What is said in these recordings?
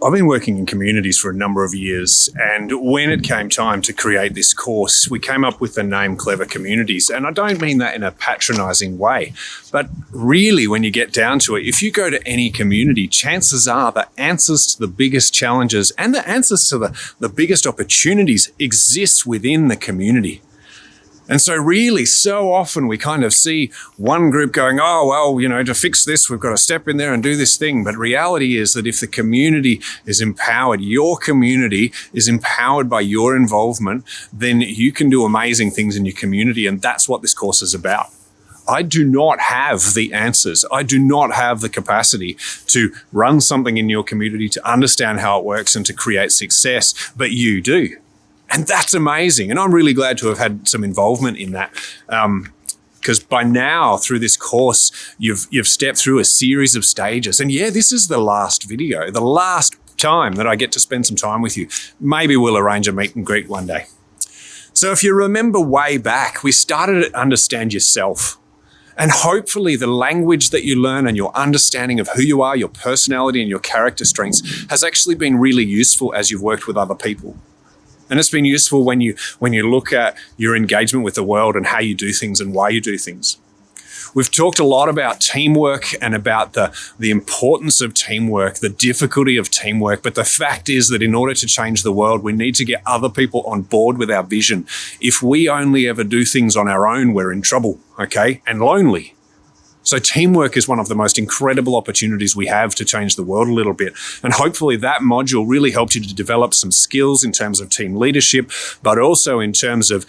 I've been working in communities for a number of years, and when it came time to create this course, we came up with the name Clever Communities. And I don't mean that in a patronising way, but really when you get down to it, if you go to any community, chances are the answers to the biggest challenges and the answers to the biggest opportunities exist within the community. And so really, so often we kind of see one group going, oh, well, to fix this, we've got to step in there and do this thing. But reality is that if the community is empowered, your community is empowered by your involvement, then you can do amazing things in your community. And that's what this course is about. I do not have the answers. I do not have the capacity to run something in your community, to understand how it works and to create success, but you do. And that's amazing. And I'm really glad to have had some involvement in that. Because by now, through this course, you've stepped through a series of stages. And yeah, this is the last video, the last time that I get to spend some time with you. Maybe we'll arrange a meet and greet one day. So if you remember way back, we started at Understand Yourself. And hopefully the language that you learn and your understanding of who you are, your personality and your character strengths has actually been really useful as you've worked with other people. And it's been useful when you look at your engagement with the world and how you do things and why you do things. We've talked a lot about teamwork and about the importance of teamwork, the difficulty of teamwork. But the fact is that in order to change the world, we need to get other people on board with our vision. If we only ever do things on our own, we're in trouble, okay? And lonely. So teamwork is one of the most incredible opportunities we have to change the world a little bit. And hopefully that module really helped you to develop some skills in terms of team leadership, but also in terms of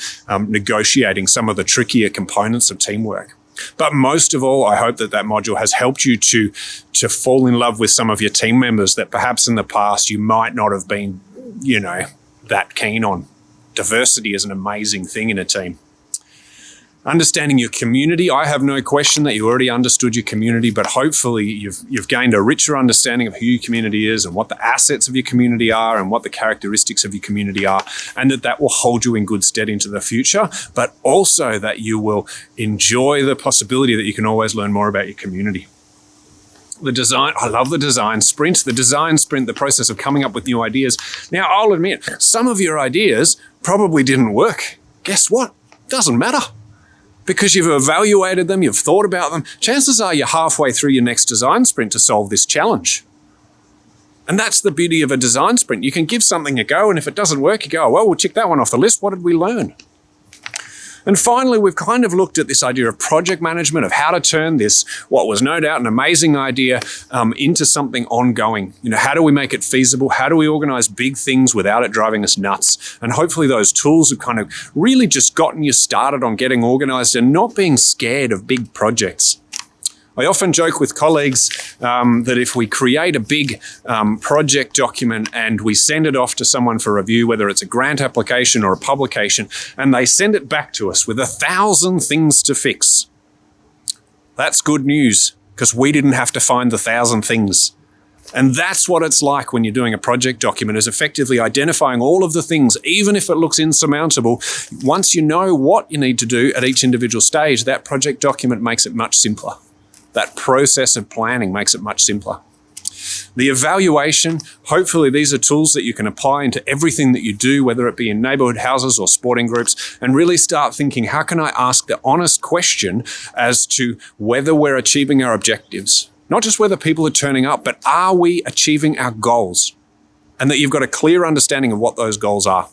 negotiating some of the trickier components of teamwork. But most of all, I hope that module has helped you to fall in love with some of your team members that perhaps in the past you might not have been, that keen on. Diversity is an amazing thing in a team. Understanding your community, I have no question that you already understood your community, but hopefully you've gained a richer understanding of who your community is and what the assets of your community are and what the characteristics of your community are, and that will hold you in good stead into the future, but also that you will enjoy the possibility that you can always learn more about your community. The design, I love the design sprint. The process of coming up with new ideas. Now, I'll admit, some of your ideas probably didn't work. Guess what? Doesn't matter. Because you've evaluated them, you've thought about them, chances are you're halfway through your next design sprint to solve this challenge. And that's the beauty of a design sprint. You can give something a go, and if it doesn't work, you go, well, we'll check that one off the list. What did we learn? And finally, we've kind of looked at this idea of project management, of how to turn this, what was no doubt an amazing idea, into something ongoing. How do we make it feasible? How do we organize big things without it driving us nuts? And hopefully those tools have kind of really just gotten you started on getting organized and not being scared of big projects. I often joke with colleagues that if we create a big project document and we send it off to someone for review, whether it's a grant application or a publication, and they send it back to us with 1,000 things to fix, that's good news because we didn't have to find the 1,000 things. And that's what it's like when you're doing a project document, is effectively identifying all of the things, even if it looks insurmountable. Once you know what you need to do at each individual stage, that project document makes it much simpler. That process of planning makes it much simpler. The evaluation, hopefully these are tools that you can apply into everything that you do, whether it be in neighborhood houses or sporting groups, and really start thinking, how can I ask the honest question as to whether we're achieving our objectives? Not just whether people are turning up, but are we achieving our goals? And that you've got a clear understanding of what those goals are.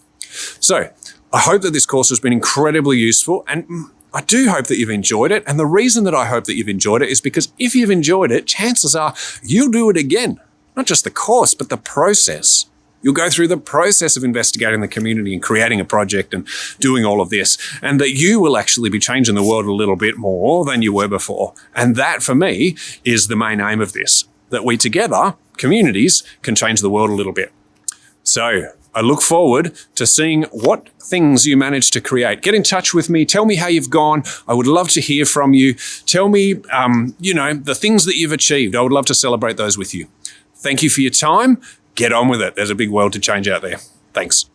So I hope that this course has been incredibly useful, and I do hope that you've enjoyed it. And the reason that I hope that you've enjoyed it is because if you've enjoyed it, chances are you'll do it again. Not just the course, but the process. You'll go through the process of investigating the community and creating a project and doing all of this. And that you will actually be changing the world a little bit more than you were before. And that, for me, is the main aim of this. That we together, communities, can change the world a little bit. So I look forward to seeing what things you manage to create. Get in touch with me. Tell me how you've gone. I would love to hear from you. Tell me, the things that you've achieved. I would love to celebrate those with you. Thank you for your time. Get on with it. There's a big world to change out there. Thanks.